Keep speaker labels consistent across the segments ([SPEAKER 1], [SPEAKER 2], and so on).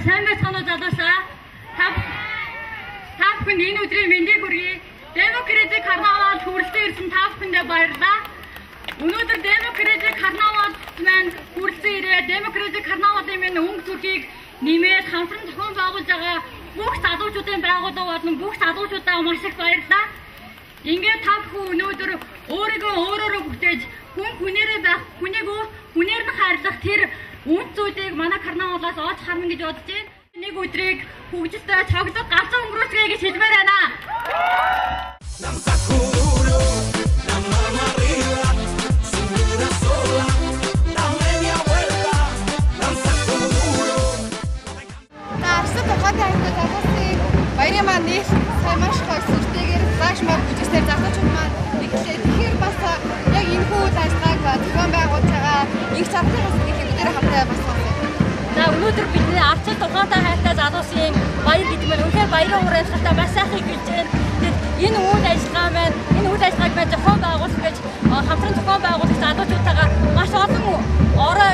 [SPEAKER 1] Сайн байцгаана уу залуусаа. Та бүхэн энэ өдрийн мэндийг хүргэе. Демократик карнавал хүрэлцэн ирсэн та бүхэндээ баярлалаа. Өнөөдөр демократик карнавал маань хүрэлцэн ирээ. Демократик карнавалын минь өнгө зүрхийг нэмээд хамтран зохион байгуулж байгаа бүх залуучуудын байгууллага болон бүх залуучуудаа маш их баярлалаа. Ингээд та бүхэн өнөөдөр өөрийгөө өөрөөрөө бүтээж хүн хүнээрээ байх, хүнийг хүнээр нь хайрлах тэр үн зүйлийг манай карнавалаас олж харна гэж бодож байна. Нэг өдрийг хөгжилтэй цогцог галзуу өнгөрүүлцгээе гэж хэлмээр байна.
[SPEAKER 2] Арсан тухайтай хайртай залуусыг баярын маань нэг сайн маш гоё сүртэйгээр флаш моб бүжигсээр залуучууд маань ихлээ. Тэгэхээр бас яг энэ хүү ажиллагааг зохион байгуулж байгаа их чавтын хэвлэлээр хамтдаа бас
[SPEAKER 1] за өнөөдөр бидний арчил тухайтай хайртай залуусын баяр гэдэг нь үнэхээр баярын урамшилтай маш сайхан хэлж байна. Энэ үйл ажиллагааг маань зохион байгуулах гэж хамтран зохион байгуулах залуучуудтайгаа маш олон орой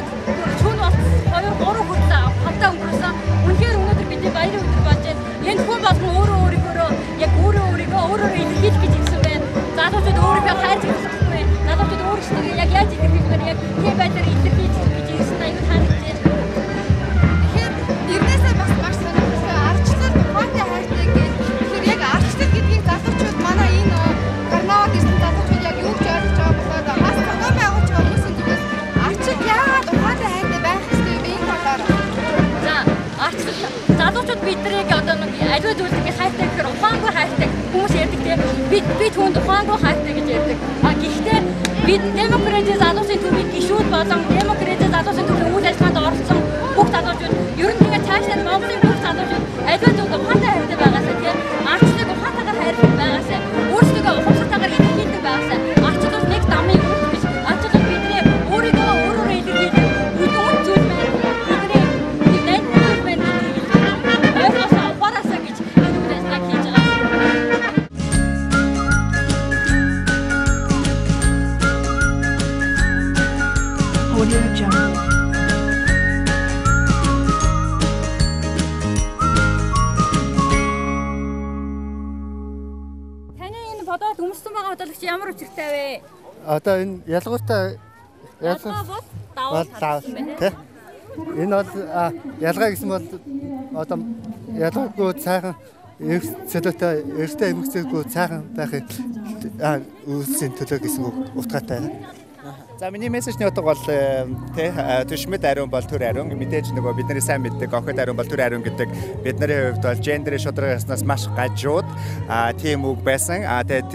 [SPEAKER 1] шөнө бас 2-3 хүртэл хамтдаа өнгөрөөсөн. Үнэхээр өнөөдөр бидний баярын өдөр болж байна. Энэ хүн болгон өөрөөрөө илэрхийлэх гэж ирсэн байна. Залуучууд өөрийгөө хайр зөрчилдөхгүй. Залуучууд өөрсдөө яг яаж илэрхийлэх вэ? Яг тийм байдлаар илэрхийлж гэж ирсэн аюул харагдаж байна.
[SPEAKER 2] Тэгэхээр нэрнээсээ бас маш сонирхолтой арчлал тухайтай хайртай гэж. Тэгэхээр яг арчлал гэдгийг залуучууд манай энэ карнавал гэсэн залуучууд яг юу гэж ойлгож байгаа болохоо бас зохион байгуулж байгаа хүмүүсийн зүгээс арчлал яагаад тухайтай хайртай байх ёстой вэ? Энэ талаар.
[SPEAKER 1] За арчлал залуучууд биднийг одоо нэг аливаа зүйлийг хайртай гэхээр ухаангүй хайртай хүмүүс ярьдаг тийм. Бид хүнд ухаангүй хайртай гэж ярьдаг. Гэхдээ бид демократик залуусын төвийг гишүүд болон демократик залуусын төвийн үйл ажиллагаанд оролцсон бүх залуучууд ер нь ингээд цаашдаа Монголын бүх залуучууд аливаа зүйл ухаантай хайртай байгаасаа тийм. Арчлыг ухаантайгаар хайрлах байгаасаа өөрсдөө ухамсартайгаар илэрхийлдэг байгаасаа арчлал нэг дамын үйл биш. Арчлал бидний өөрийгөө өөрөөрөө илэрхийлэх үдүүн зүйл байна. Бидний найдвар байна. Ойлгосоо ухаараасаа гэж энэ үйл ажиллагааг хийж байгаа. Таны энэ бодоод өмссөн байгаа бодлогч ямар учиртай вэ?
[SPEAKER 3] Одоо энэ ялгууртай
[SPEAKER 1] Ялгаа бол даваа
[SPEAKER 3] тий. Энэ бол ялгаа гэсэн бол одоо ялгаагүй цаахан эрсдэлтэй эрсдэл эмгцээгүй цаахан байхын үйлсийн төлөө гэсэн утгаатай.
[SPEAKER 4] За миний мессежний утга бол төшмөд ариун бол төр ариун мэдээж нөгөө бидний сайн мэддэг охид ариун бол төр ариун гэдэг бидний хувьд бол гендерийн шударгаснаас маш гажууд тийм үг байсан. Тэгээд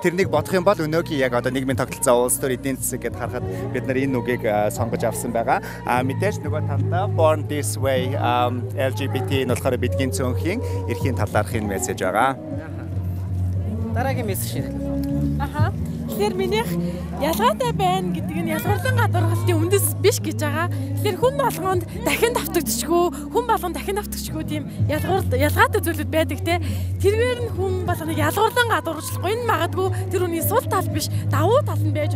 [SPEAKER 4] тэрнийг бодох юм бол өнөөгийн яг одоо нийгмийн тогтолцоо улс төр эдийн засаг гэдээ харахад бид нар энэ үгийг сонгож авсан байгаа. Мэдээж нөгөө талдаа Born This Way LGBT нь болохоор бидний цөөнхийн эрхийн талаарх энэ мессеж байгаа.
[SPEAKER 5] Дараагийн мессеж ширхлээ.
[SPEAKER 6] Тэгэхээр минийх ялгаатай байна гэдэг нь ялгарлан гадуурхалтын үндэс биш гэж байгаа. Тэгэхээр хүн болгонд дахин давтагдчихгүй тийм ялгаатай зүйлүүд байдаг те. Тэрээр нь хүн болгоныг ялгарлан гадуурчлахгүй энэ магадгүй тэр хүний сул тал биш давуу тал нь байж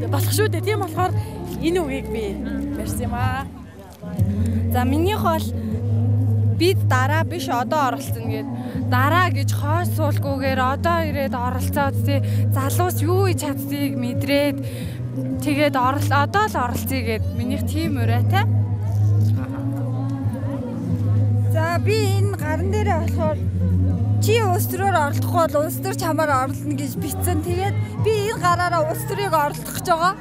[SPEAKER 6] болох шүү дээ. Тийм болохоор энэ үгийг би барьсан юм аа.
[SPEAKER 2] За минийх бол бид дараа биш одоо оролцсон гэд дараа гэж хойш суулгүйгээр одоо ирээд оролцоод тий залуус юу хийж чаддгийг мэдрээд тэгээд одоо л оролцъё гэд минийх тийм урайтай. За би энэ гаран дээрээ болохоор чи улс төрөөр оролдохгүй бол улс төр чамаар орлоно гэж бичсэн. Тэгээд би энэ гараараа улс төрийг орлох гэж байгаа.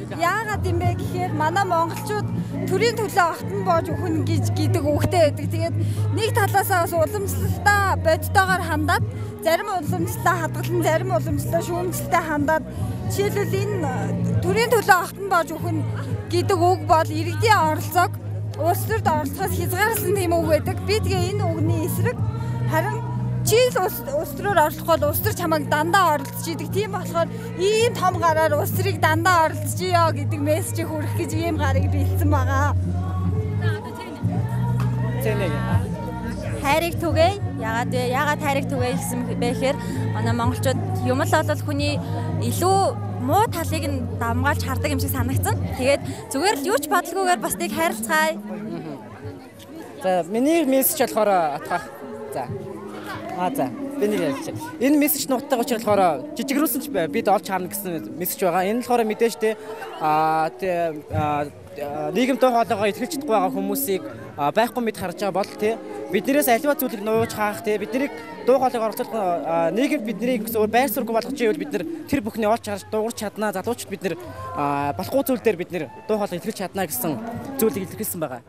[SPEAKER 2] Яагаад юм бэ гэхээр манай монголчууд төрийн төлөө охтон боож өгнө гэдэг үгтэй байдаг. Тэгээд нэг талаасаа бас уламжлалтаа бодтойгоор хандаад зарим уламжлалтаа хадгалан зарим уламжлалтаа шүүмжлэлтэй хандаад жишээлбэл энэ төрийн төлөө охтон боож өгнө гэдэг үг бол иргэдийн оролцоог улс төрд оролцохоос хязгаарласан тийм үг байдаг. Би тэгээ энэ үгний эсрэг харин чи л улс төрөөр орлох бол улс төр чамайг дандаа оролцож идэг. Тийм болохоор ийм том гараар улс төрийг дандаа оролцчихё гэдэг мессежийг хүргэх гэж ийм гарыг бэлдсэн байгаа. Хайрыг түгээе. Яагаад хайрыг түгээе гэсэн бэ гэхээр манай монголчууд юм л бол хүний илүү муу талыг нь давмгаалж хардаг юм шиг санагдсан. Тэгээд зүгээр л юу ч бодлогоогоор бас тийг хайрлцгаая.
[SPEAKER 5] За миний мессеж болохоор атгах. За. Биний ярьж. Энэ мессеж нутагтай учраас болохоор жижигрүүлсэн ч бид олж харна гэсэн мессеж байгаа. Энэ болохоор мэдээж те нийгэм дуу хоолойгоо илэрхийлж чадахгүй байгаа хүмүүсийг байхгүй мэд харж байгаа бол те биднээс аливаа зүйлийг нууж хаах те биднийг дуу хоолойгоо оролцуулах нийгэм биднийг зөв байр суурьг болгож ивэл бид тэр бүхний олж харж дуугарч чаднаа залуучууд бид болохгүй зүйл дээр бид дуу хоолой илэрхийлж чаднаа гэсэн зүйлийг илэрхийлсэн байгаа.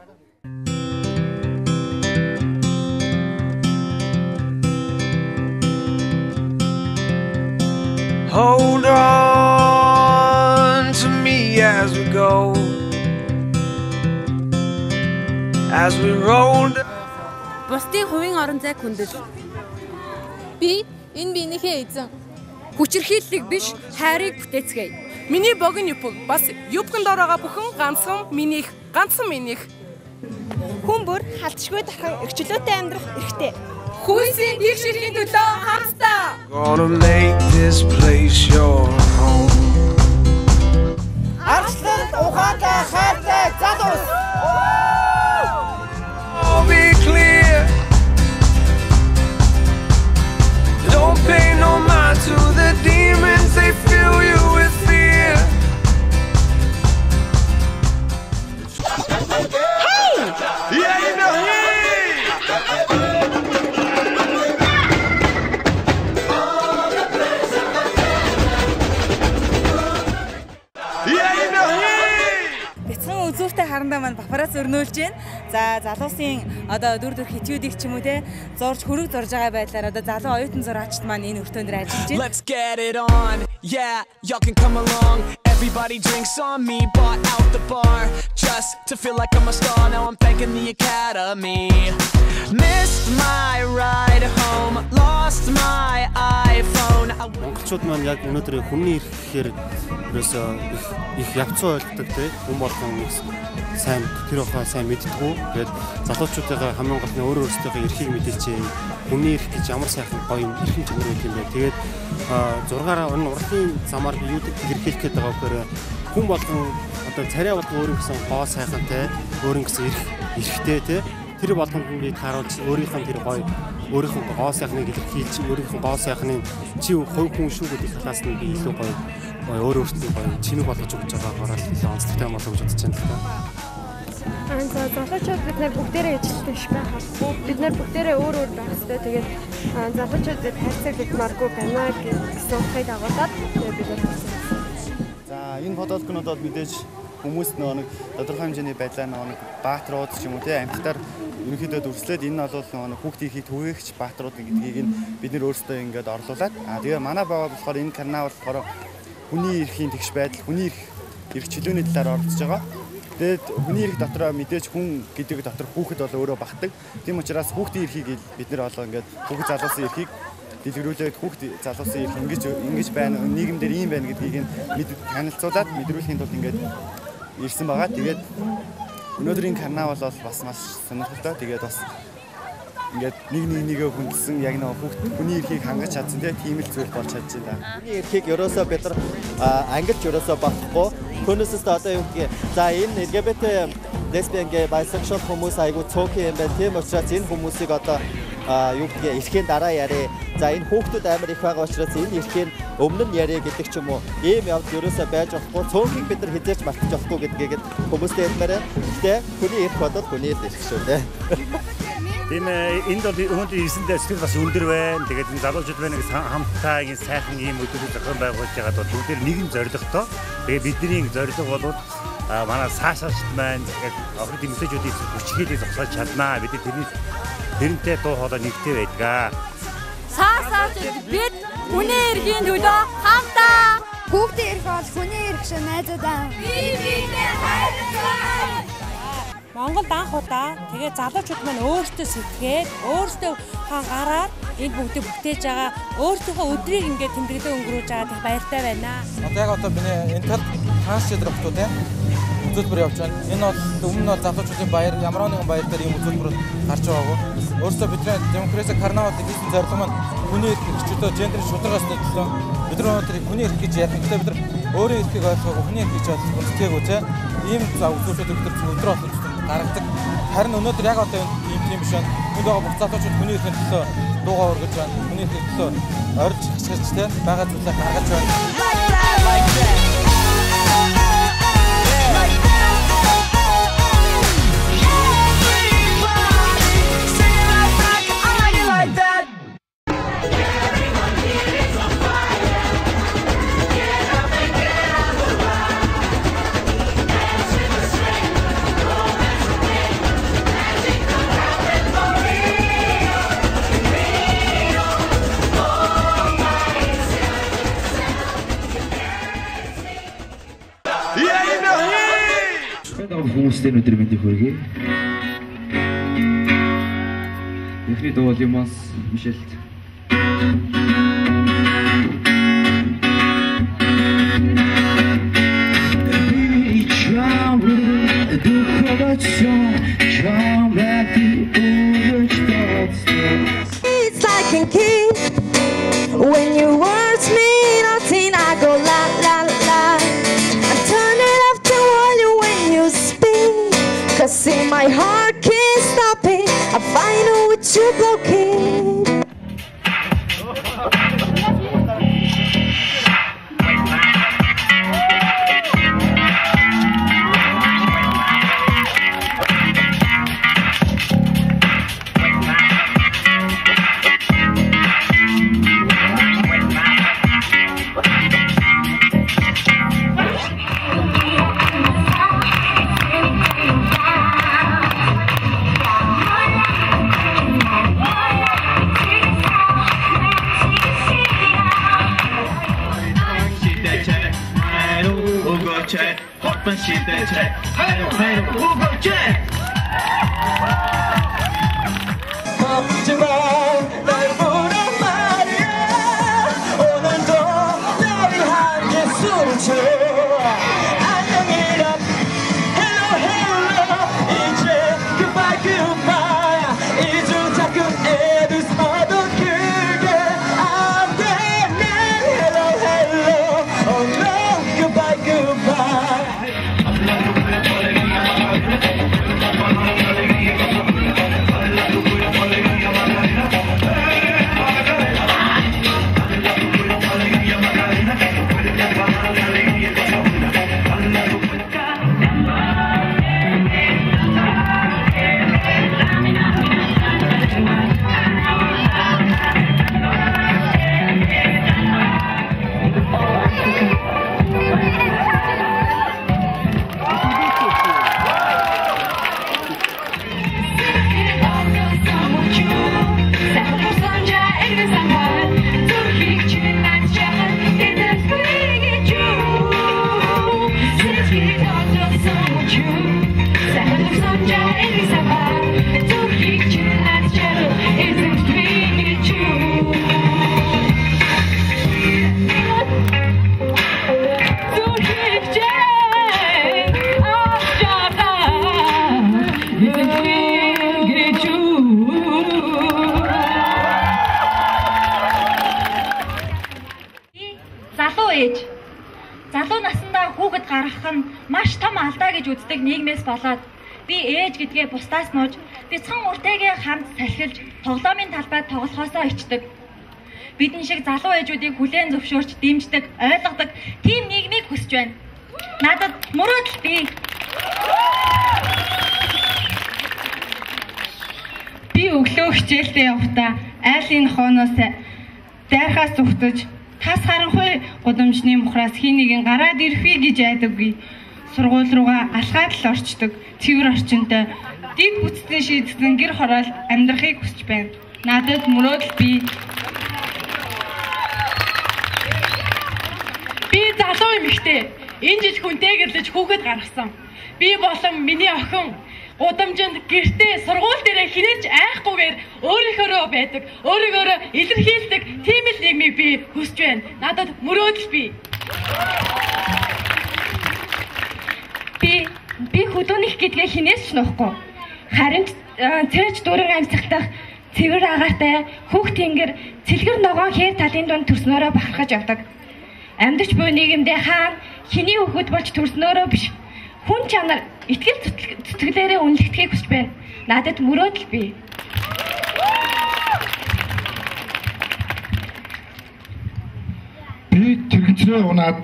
[SPEAKER 7] Hold on to me as we go, as we roll.
[SPEAKER 6] Бусдын хувийн орон зайг хүндэл. Би энэ биенийхээ эзэн. Хүчирхийллийг биш, хайрыг бүтээцгээе. Миний богино юпг бас юпгэнд ороога бүхэн ганцхан минийх.
[SPEAKER 8] Хүн бүр халдшгүй дахин эрхчлөөтэй амьдрах эрхтэй.
[SPEAKER 6] Хүйсийн дэг ширхийн төлөө хамтдаа.
[SPEAKER 7] Gonna make this place your home.
[SPEAKER 5] Арчлалт ухаантай хайртай залуус.
[SPEAKER 7] I'll be clear. Don't pay no mind to the demons, they fill you with fear. Hey! Yeah, you know,
[SPEAKER 8] Үзүүртэй харандаа маань папарацци өрнүүлж байна. За залуусын одоо дүр хитүүдийг ч юм уу те зурж хөрөг зурж байгаа байдлаар одоо залуу оюутан зураачд маань энэ өртөөнд ажиллаж байна.
[SPEAKER 9] Let's get it on. Yeah, y'all can come along. Everybody drinks on me, bought out the bar just to feel like I'm a star. Now I'm thanking the academy. Missed my ride home, lost my iPhone.
[SPEAKER 10] Монголчууд маань яг өнөөдөр хүний эрх гэхээр ерөөсөө их явцсан ойлгодог те хүн болгон сайн тэр ухаан сайн мэддэггүй. Тэгээд залуучуудаа хамгийн гол нь өөр өөрсдийнхөө эрхийг мэдээчээ. Хүний эрх гэж ямар сайхан гоё эрхэм чанар байх юм бэ. Тэгээд 6-аараа энэ урлагийн замаар би юу хэрэглэх гээд байгаа гэхээр хүн болгон одоо царай болгон өөрийнхөө гоо сайхантай өөрийнхөө эрхтэй те тэр болгонд би тааруулж өөрийнхөө тэр гоё өөрийнхөө гоо сайхныг илэрхийлж өөрийнхөө гоо сайхныг чи хувь хүн шүү гэдэг талаас нь би илүү гоё өөр өөртөө гоё чимэг болгож өгч байгаагаар л онцлогтой болов гэж бодож байна л да.
[SPEAKER 11] Залуучууд бид нар бүгдээрээ ижилтэй биш байхгүй. Бид нар бүгдээрээ өөр байх хэрэгтэй. Тэгээд залуучууд хайрцаг бидмааргүй байна гэсэн утгыг дагуулад бид нар
[SPEAKER 4] за энэ фотографинууд бол мэдээж хүмүүс нэг тодорхой хэмжээний байдлаар нэг баатрууд ч юм уу те амьтдаар ерөнхийдөө дүрслээд энэ бол нэг хүүхдийн эрхийг түгээгч баатрууд гэдгийг нь бид нэр өөрсдөө ингээд орлуулад тэгээ манай байгаа болохоор энэ карнавал болохоор хүний эрхийн тэгш байдал хүний эрх чөлөөний талаар оролцож байгаа. Тэгээд хүний эрх дотроо мэдээж хүн гэдэг дотор хүүхэд бол өөрөө багтдаг. Тийм учраас хүүхдийн эрхийг бид нэр олоо ингээд хүүхэд залуусын эрхийг дэлгэрүүлээд хүүхд залуусын эрх ингэж байна нийгэмдэр ийм байна гэдгийг нь танилцуулаад мэдрүүлэхийн тулд ингээд ирсэн байгаа. Тэгээд өнөөдрийн карнавал бол бас маш сонирхолтой. Тэгээд бас ингээд нэгээ хүндсэн яг нэг хүний эрхийг хангаж чадсан тийм л зүйл болж чадж байна. Хүний эрхийг ерөөсөө бид нар ангилж ерөөсөө болохгүй. Түүнээс одоо юу гэх за энэ LGBT lesbian gay bisexual хүмүүс айгуу цөөхөн юм байна. Тийм учраас энэ хүмүүсийг одоо юу гэх эрхийн дараа яриа. За энэ хүүхдүүд амар их байгаа учраас энэ эрхийн өмнө нь яриа гэдэг ч юм уу. Ийм явдал ерөөсөө байж болохгүй. Цөөхийг бид нар хизээч мартаж болохгүй гэдгийг хүмүүстэй хэлмээрээ. Гэтэ хүний эрх бодоод хүний эрх шүү дээ.
[SPEAKER 12] Тийм энд бол өнөөдөр 9-нд сэтгэл бас өндөр байна. Тэгээд энэ залуучууд байна гэж хамтдаа ингэ сайхан ийм өдрүүд зохион байгуулж байгаад бол бүгдээр нэгэн зорилготой. Тэгээд бидний зорилго бол манай саашаалт маань яг охид мессежүүдийг хүчрхийлээ зогсоож чаднаа. Бид тэрнтэй дуу хоолой нэгтэй байдгаа.
[SPEAKER 1] Саашаалт бид хүний эрхийн төлөө хамтдаа.
[SPEAKER 11] Хүүхдийн эрх бол хүний эрх шиг найзуудаа.
[SPEAKER 1] Би биенээ хайрлаа.
[SPEAKER 8] Монголд анх удаа тэгээ залуучууд маань өөрсдөө сэтгэгээд өөрсдөө гараар энэ бүгдийг бүтээж байгаа өөрсдийнхөө өдрийг ингээд тэмдэглээ өнгөрүүлж байгаа их баяртай байна.
[SPEAKER 13] Одоо яг одоо миний энэ тал трансгендер хүмүүс тийм үзүүлбэр явж байна. Энэ бол өмнө нь залуучуудын баяр ямар нэгэн баяр дээр ийм үзүүлбэр гарч байгаагүй. Өөрсдөө бидний демократик карнавал гэсэн зорилго маань хүний эрхчлөлтөө гендер шударгаас нийтлээ. Бид нар өнөөдөр хүний эрх гэж ярих гэдэг бид нар өөрийн эрхийг ойлгоогүй хүний эрх гэж үзтгээгүй тийм ийм үзүүлбэрүүд өдөр болгон гаргадаг. Харин өнөөдөр яг одоо ийм тийм биш байна. Энд байгаа бүх залуучууд хүний эрхийн төлөө дуугаа өргөж байна. Хүний эрхийн төлөө орж хасгаж тийм байгаа зүйлээ гаргаж байна.
[SPEAKER 14] Хүмүүстэй өнөөдөр мэндийг хүргэе. Эхний дуу бол Юмас Мишелт.
[SPEAKER 15] It's like a kid when your words mean nothing. I go la la la. I'm turning off the volume when you speak, 'cause in my heart can't stop it. I find out what you blocking.
[SPEAKER 1] Залуу насндаа хүүхэд гаргах нь маш том алдаа гэж үздэг нийгмээс болоод би ээж гэдгээ бусдаас нууж бяцхан уртайгээ хамт салхилж тоглоомын талбайд тоглохоосоо ичдэг. Бидэн шиг залуу ээжүүдийг хүлээн зөвшөөрч дэмждэг, ойлгодог тийм нийгмийг хүсэж байна. Надад мөрөөдөл бий. Би өглөө хичээлдээ явахдаа айлын хооноос дайрхаас зүгтэж тас харанхуй гудамжны мухраас хий нэгэн гараад ирэхүй гэж айдаггүй. Сургууль руугаа алхаад л орчдөг. Цэвэр орчинтой дэг бүтцэн шийдсэн гэр хороол амьдрахыг хүсэж байна. Надад мөрөөдөл бий. Би залуу эмэгтэй. Энэ жил хүнтэй гэрлэж хүүхэд гаргасан. Би болон миний охин
[SPEAKER 6] гудамжинд гэртээ сургууль дээр хинээч айхгүйгээр өөрийнхөө байдаг, өөрийгөө илэрхийлдэг тийм л нийгмийг би хүсэж байна. Надад мөрөөдөл бий. Би хөдөөнийх гэдгээ хинээс ч нуухгүй. Харин цээж дүүрэн амьсгалдах цэвэр агаартай хүүхд тэнгэр цэлгэр ногоон хээр талын дунд төрснөөрөө бахархаж явдаг. Амьдарч буй нийгэмдээ хаана хиний хөхөд болж төрснөөрөө биш. Хүн чанар итгэл зүтгэлээрээ үнэлэхийг хүсэж байна. Надад мөрөөдөл бий.
[SPEAKER 16] Би тэрэгцрээ унаад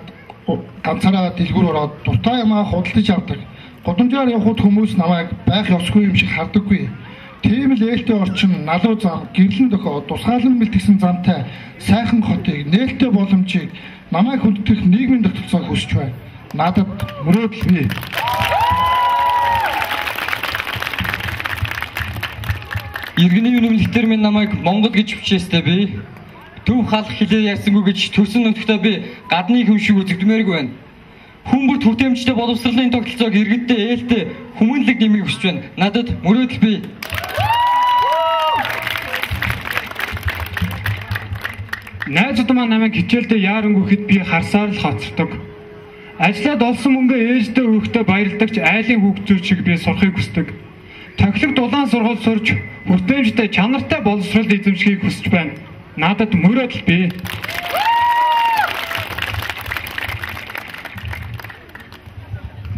[SPEAKER 16] ганцаараа дэлгүүр ороод дуртай юмаа худалдаж авдаг. Гудамжаар явхад хүмүүс намайг байх ёсгүй юм шиг хардаггүй. Тийм л ээлтэй орчин, налуу зам, гэрлэн дохоо, тусгаалan бэлтгэсэн замтай сайхан хотыг, нээлттэй боломжийг намайг хүндэтгэх нийгмийн тогтолцоог хүсэж байна. Надад мөрөөдөл бий.
[SPEAKER 17] Иргэний үнэмлэхтэр минь намайг Монгол гэж бичээстэй би. Төв халах хэлээ ярьсангүй гэж төрсөн нутагтаа би гадны хүн шиг үзэгдмээргүй байна. Хүн бүр төвтэмжтэй боловсролын тогтолцоог иргэдтэй ээлтэй хүмүүнлэг нэмийг хүсэж байна. Надад мөрөөдөл бий.
[SPEAKER 18] Найзууд маань намайг хичээлдээ яарангүй хэд би харсаар л хоцордог. Ажлаад олсон мөнгөө ээжтэй хүүхдээ баярладагч айлын хүүхдүүд шиг би сурахыг хүсдэг. Тохилог дулаан сургууль сурж хүртээмжтэй чанартай боловсрол эзэмшихийг хүсэж байна. Надад мөрөөдөл бий.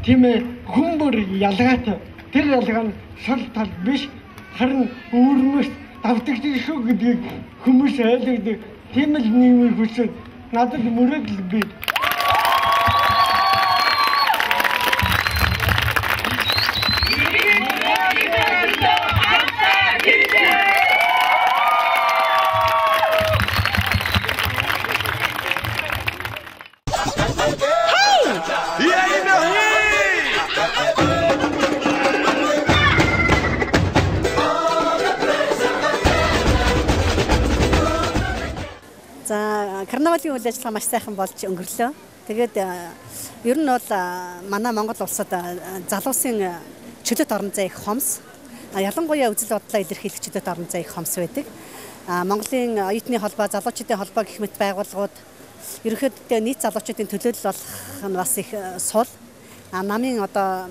[SPEAKER 19] Тийм ээ, хүн бүр ялгаатай. Тэр ялгаа нь шал тал биш, харин өөрмөс давтагддаг шүү гэдгийг хүмүүс ойлгодог. Тийм л нийгмийг хүсэж надад мөрөөдөл бий.
[SPEAKER 20] Карнавалын үйл ажиллагаа маш сайхан болж өнгөрлөө. Тэгээд ер нь бол манай Монгол улсад залуусын чөлөөт орон зай их хомс, ялангуяа үзэл бодлоо илэрхийлэх чөлөөт орон зай их хомс байдаг. Монголын оюутны холбоо, залуучуудын холбоо гэх мэт байгууллагууд ерөнхийдөө нийт залуучуудын төлөөлөл болох нь бас их сул. Намын одоо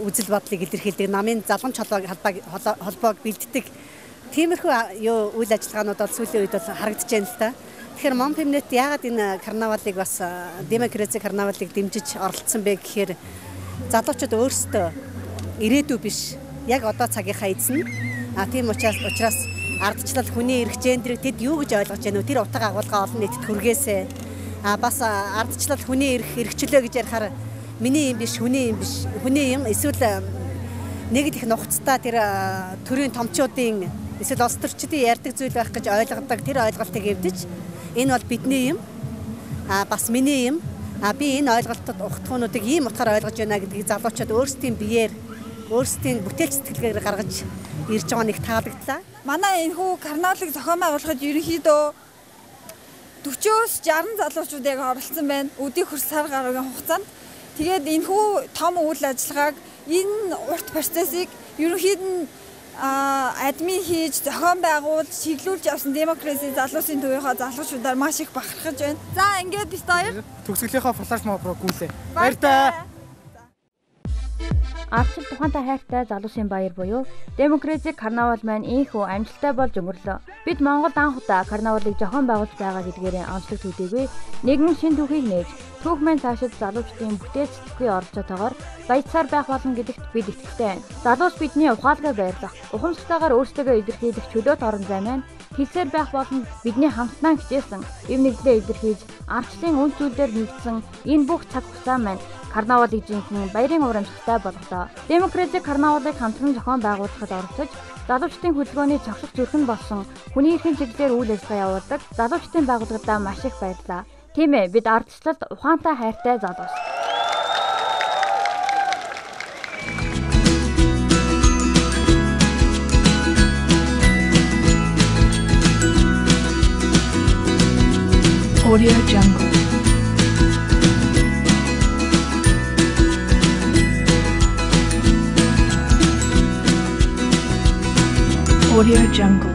[SPEAKER 20] үзэл бодлыг илэрхийлдэг, намын залгамж холбоог бэлддэг. Тиймэрхүү үйл ажиллагаанууд бол сүүлийн үед бол харагдаж байна л да. Тэгэхээр Монпимнет яагаад энэ карнавалыг бас демократик карнавалыг дэмжиж оролцсон бэ гэхээр залуучууд өөрсдөө ирээдүй биш, яг одоо цагийнхаа эзэн. Тийм учраас ардчлал хүний эрх гендрийг тэд юу гэж ойлгож байна вэ? Тэр утга агуулга олон нийтэд хүргээсэй. Бас ардчлал хүний эрхчлөө гэж ярихаар миний юм биш, хүний юм биш. Хүний юм эсвэл нэг их нухацтай тэр төрийн томчуудын эсвэл улс төрчдийн ярьдаг зүйл байх гэж ойлгодог тэр ойлголтыг эвдэж энэ бол бидний юм, бас миний юм, би энэ ойлголтод ухтхуунуудыг ийм утгаар ойлгож байна гэдгийг залуучууд өөрсдийн биеэр өөрсдийн бүтээлч сэтгэлгээр гаргаж ирж байгаа нэг таалагдлаа.
[SPEAKER 2] Манай энэ хүү карнавалыг зохион байгуулахад ерөнхийдөө 40-60 залуучууд яг оролцсон байна. Өдийг хөрс сар гаруйн хугацаанд. Тэгээд энэ хүү том үйл ажиллагааг энэ урт процессыг ерөнхийд нь админ хийж зохион байгуулж чиглүүлж явсан демократийн залуусын төвийнхөө залуучуудаар маш их бахархаж байна. За ингээд бид хоёр
[SPEAKER 19] төгсгөлийнхөө флаш моброо гүйлээ. Баяртай. Ардчил тухайтай хайртай залуусын баяр буюу демократик карнавал маань ийхүү амжилттай болж өнгөрлөө. Бид Монголд анх удаа карнавалыг зохион байгуулж байгаа гэдгээр онцлог төдийгүй нэгэн шин түүхийг нээж түүх маань цаашид залуучдын бүтээл сэтгэлийн оролцоотойгоор баяцаар байх болно гэдэгт бид итгэлтэй байна. Залуус бидний ухаалгаа байрлах, ухамсартайгаар өөрсдөө илэрхийлэх чөлөөт орон зай маань хэлсээр байх болно бидний хамтдаа хичээсэн эв нэглэлээ илэрхийлж ардчлалын үн зүйлээр нэгдсэн энэ бүх цаг хугацаа маань карнавалыг жинхэнэ баярын урамшигтай болголоо. Демократик карнавалыг хамтран зохион байгуулахад оролцож, залуучдын хөдөлгөөний цогцох зүрхэн болсон хүний эрхийн чиглэлээр үйл ажиллагаа явуулдаг залуучдын байгууллагадаа маш их баярлалаа. Тийм ээ, бид ардчлалд ухаантай хайртай залуус.
[SPEAKER 21] Audio Jungle. Audio Jungle.